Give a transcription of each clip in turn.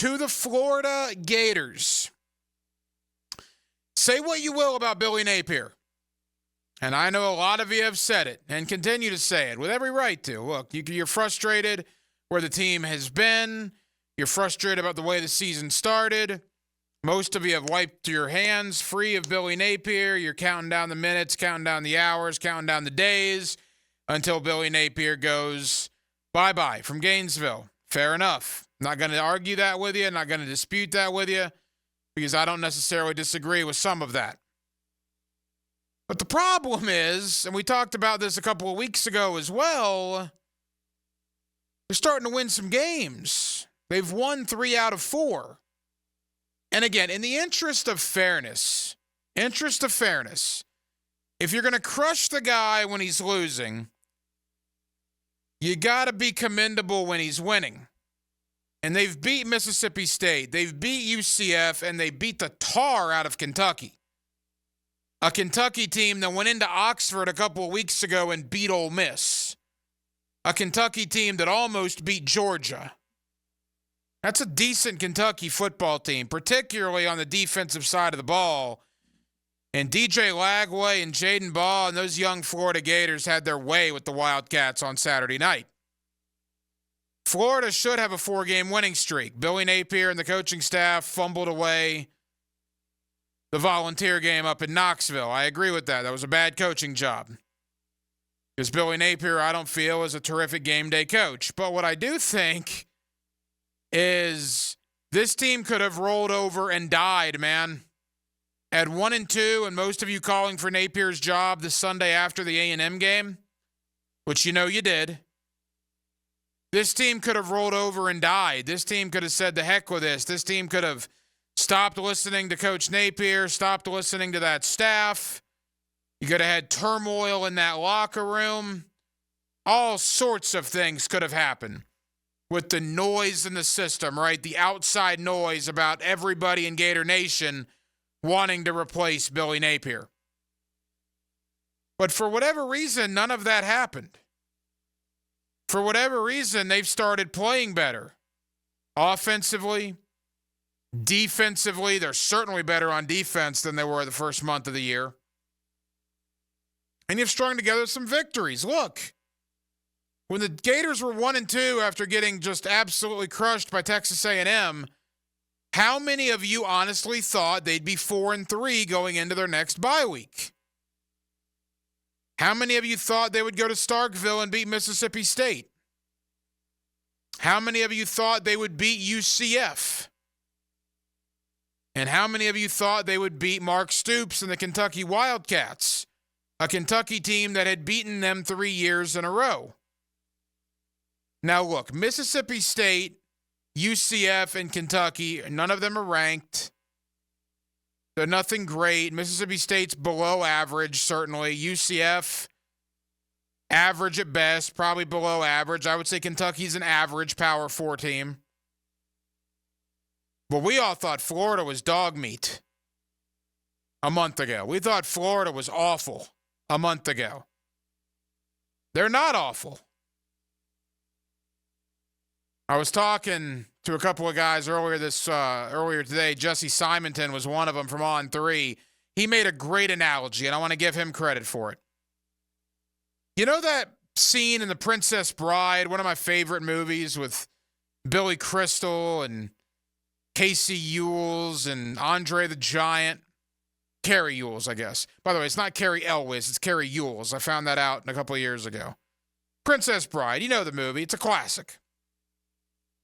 to the Florida Gators. Say what you will about Billy Napier. And I know a lot of you have said it and continue to say it with every right to. Look, you're frustrated where the team has been. You're frustrated about the way the season started. Most of you have wiped your hands free of Billy Napier. You're counting down the minutes, counting down the hours, counting down the days until Billy Napier goes bye-bye from Gainesville. Fair enough. Not going to argue that with you. Not going to dispute that with you because I don't necessarily disagree with some of that. But the problem is, and we talked about this a couple of weeks ago as well, they're starting to win some games. They've won 3 out of 4. And again, in the interest of fairness, if you're going to crush the guy when he's losing, you got to be commendable when he's winning. And they've beat Mississippi State, they've beat UCF, and they beat the tar out of Kentucky. A Kentucky team that went into Oxford a couple of weeks ago and beat Ole Miss. A Kentucky team that almost beat Georgia. That's a decent Kentucky football team, particularly on the defensive side of the ball. And DJ Lagway and Jaden Ball and those young Florida Gators had their way with the Wildcats on Saturday night. Florida should have a 4-game winning streak. Billy Napier and the coaching staff fumbled away the Volunteer game up in Knoxville. I agree with that. That was a bad coaching job. Because Billy Napier, I don't feel, is a terrific game day coach. But what I do think is this team could have rolled over and died, man. At 1-2, and most of you calling for Napier's job the Sunday after the A&M game, which you know you did. This team could have rolled over and died. This team could have said the heck with this. This team could have stopped listening to Coach Napier, stopped listening to that staff. You could have had turmoil in that locker room. All sorts of things could have happened with the noise in the system, right? The outside noise about everybody in Gator Nation wanting to replace Billy Napier. But for whatever reason, none of that happened. For whatever reason, they've started playing better. Offensively, defensively, they're certainly better on defense than they were the first month of the year. And you've strung together some victories. Look, when the Gators were 1-2 after getting just absolutely crushed by Texas A&M, how many of you honestly thought they'd be 4-3 going into their next bye week? How many of you thought they would go to Starkville and beat Mississippi State? How many of you thought they would beat UCF? And how many of you thought they would beat Mark Stoops and the Kentucky Wildcats, a Kentucky team that had beaten them 3 years in a row? Now look, Mississippi State, UCF, and Kentucky, none of them are ranked. They're nothing great. Mississippi State's below average, certainly. UCF, average at best, probably below average. I would say Kentucky's an average Power 4 team. But we all thought Florida was dog meat a month ago. We thought Florida was awful a month ago. They're not awful. I was talking to a couple of guys earlier today. Jesse Simonton was one of them from On 3. He made a great analogy, and I want to give him credit for it. You know that scene in The Princess Bride, one of my favorite movies with Billy Crystal and Casey Ewells and Andre the Giant? Carrie Ewells, I guess. By the way, it's not Carrie Elwes, it's Carrie Ewells. I found that out a couple of years ago. Princess Bride, you know the movie. It's a classic.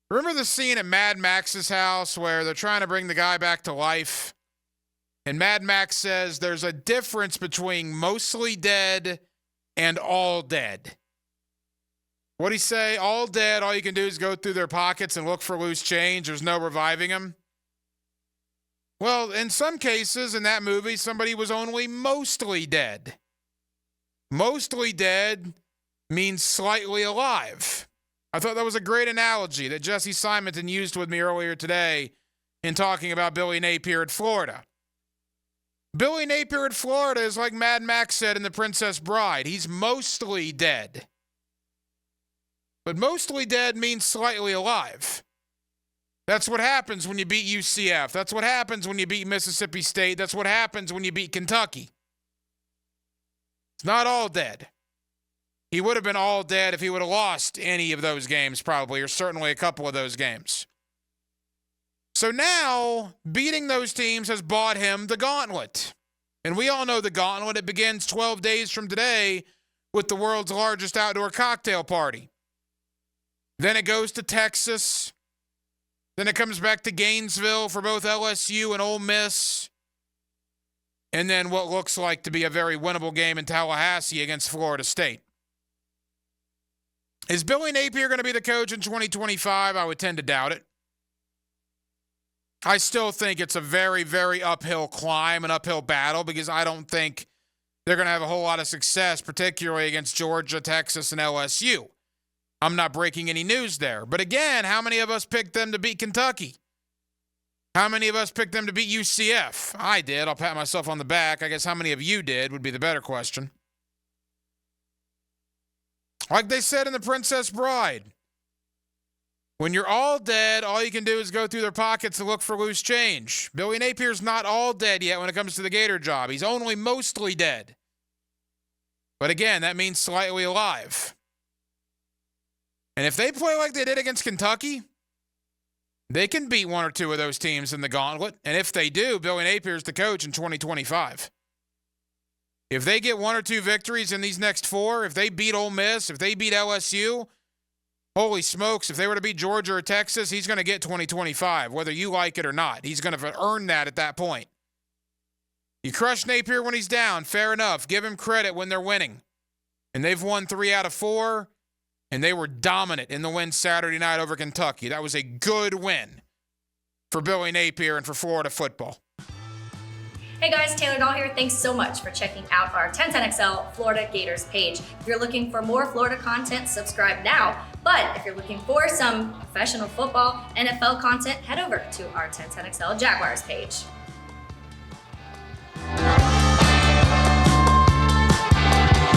Remember the scene at Mad Max's house where they're trying to bring the guy back to life? And Mad Max says there's a difference between mostly dead and all dead. What'd he say? All dead, all you can do is go through their pockets and look for loose change. There's no reviving them. Well, in some cases in that movie, somebody was only mostly dead. Mostly dead means slightly alive. I thought that was a great analogy that Jesse Simonton used with me earlier today in talking about Billy Napier at Florida. Billy Napier at Florida is like Mad Max said in The Princess Bride. He's mostly dead. But mostly dead means slightly alive. That's what happens when you beat UCF. That's what happens when you beat Mississippi State. That's what happens when you beat Kentucky. It's not all dead. He would have been all dead if he would have lost any of those games, probably, or certainly a couple of those games. So now, beating those teams has bought him the gauntlet. And we all know the gauntlet. It begins 12 days from today with the world's largest outdoor cocktail party. Then it goes to Texas. Then it comes back to Gainesville for both LSU and Ole Miss. And then what looks like to be a very winnable game in Tallahassee against Florida State. Is Billy Napier going to be the coach in 2025? I would tend to doubt it. I still think it's a very, very uphill climb, an uphill battle, because I don't think they're going to have a whole lot of success, particularly against Georgia, Texas, and LSU. I'm not breaking any news there. But again, how many of us picked them to beat Kentucky? How many of us picked them to beat UCF? I did. I'll pat myself on the back. I guess how many of you did would be the better question. Like they said in The Princess Bride, when you're all dead, all you can do is go through their pockets and look for loose change. Billy Napier's not all dead yet when it comes to the Gator job. He's only mostly dead. But again, that means slightly alive. And if they play like they did against Kentucky, they can beat one or two of those teams in the gauntlet. And if they do, Billy Napier's the coach in 2025. If they get one or two victories in these next four, if they beat Ole Miss, if they beat LSU, holy smokes, if they were to beat Georgia or Texas, he's going to get 2025, whether you like it or not. He's going to earn that at that point. You crush Napier when he's down, fair enough. Give him credit when they're winning. And they've won 3 out of 4, and they were dominant in the win Saturday night over Kentucky. That was a good win for Billy Napier and for Florida football. Hey guys, Taylor Dahl here. Thanks so much for checking out our 1010XL Florida Gators page. If you're looking for more Florida content, subscribe now. But if you're looking for some professional football, NFL content, head over to our 1010XL Jaguars page.